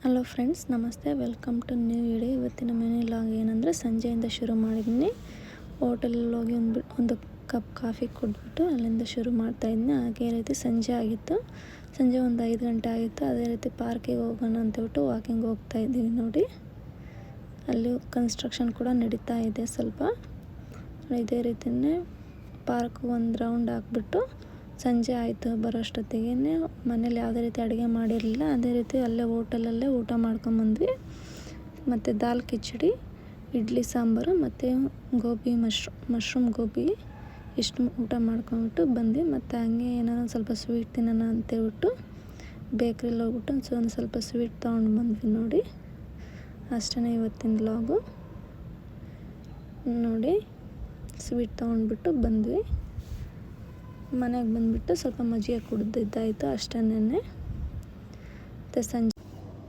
Hello friends, ನಮಸ್ತೆ. Welcome to new video. ಇವತ್ತಿನ menu log ಏನಂದರೆ, ಸಂಜೆಯಿಂದ ಶುರು ಮಾಡಿದ್ದೀನಿ. ಹೋಟೆಲಲ್ಲಿ ಹೋಗಿ ಒಂದು ಕಪ್ ಕಾಫಿ ಕೊಟ್ಬಿಟ್ಟು ಅಲ್ಲಿಂದ ಶುರು ಮಾಡ್ತಾಯಿದ್ದೀನಿ. ಹಾಗೆ ರೀತಿ ಸಂಜೆ ಆಗಿತ್ತು. ಸಂಜೆ ಒಂದು 5 ಗಂಟೆ ಆಗಿತ್ತು. ಅದೇ ರೀತಿ ಪಾರ್ಕಿಗೆ ಹೋಗೋಣ ಅಂತೇಳ್ಬಿಟ್ಟು ವಾಕಿಂಗ್ ಹೋಗ್ತಾಯಿದ್ದೀವಿ. ನೋಡಿ, ಅಲ್ಲಿ ಕನ್ಸ್ಟ್ರಕ್ಷನ್ ಕೂಡ ನಡೀತಾ ಇದೆ ಸ್ವಲ್ಪ. ಇದೇ ರೀತಿಯೇ ಪಾರ್ಕ್ ಒಂದು ರೌಂಡ್ ಹಾಕ್ಬಿಟ್ಟು ಸಂಜೆ ಆಯಿತು. ಬರೋಷ್ಟೊತ್ತಿಗೆ ಮನೇಲಿ ಯಾವುದೇ ರೀತಿ ಅಡುಗೆ ಮಾಡಿರಲಿಲ್ಲ. ಅದೇ ರೀತಿ ಅಲ್ಲೇ ಹೋಟೆಲಲ್ಲೇ ಊಟ ಮಾಡ್ಕೊಂಬಂದ್ವಿ. ಮತ್ತು ದಾಲ್ ಕಿಚಡಿ, ಇಡ್ಲಿ ಸಾಂಬಾರು ಮತ್ತು ಗೋಬಿ ಮಶ್ರೂಮ್ ಗೋಬಿ ಇಷ್ಟು ಊಟ ಮಾಡ್ಕೊಂಬಿಟ್ಟು ಬಂದ್ವಿ. ಮತ್ತು ಹಂಗೆ ಏನಾದ್ರು ಸ್ವಲ್ಪ ಸ್ವೀಟ್ ತಿನ್ನೋಣ ಅಂತೇಳ್ಬಿಟ್ಟು ಬೇಕ್ರಿಲಿ ಹೋಗ್ಬಿಟ್ಟು ಒಂದು ಸ್ವಲ್ಪ ಸ್ವೀಟ್ ತೊಗೊಂಡು ಬಂದ್ವಿ. ನೋಡಿ, ಅಷ್ಟೇ ಇವತ್ತಿನ ವ್ಲಾಗು. ನೋಡಿ, ಸ್ವೀಟ್ ತೊಗೊಂಡ್ಬಿಟ್ಟು ಬಂದ್ವಿ. ಮನೆಗೆ ಬಂದುಬಿಟ್ಟು ಸ್ವಲ್ಪ ಮಜ್ಜಿಗೆ ಕುಡಿದಿದ್ದಾಯಿತು ಅಷ್ಟೇನೆ. ಮತ್ತು ಸಂಜೆ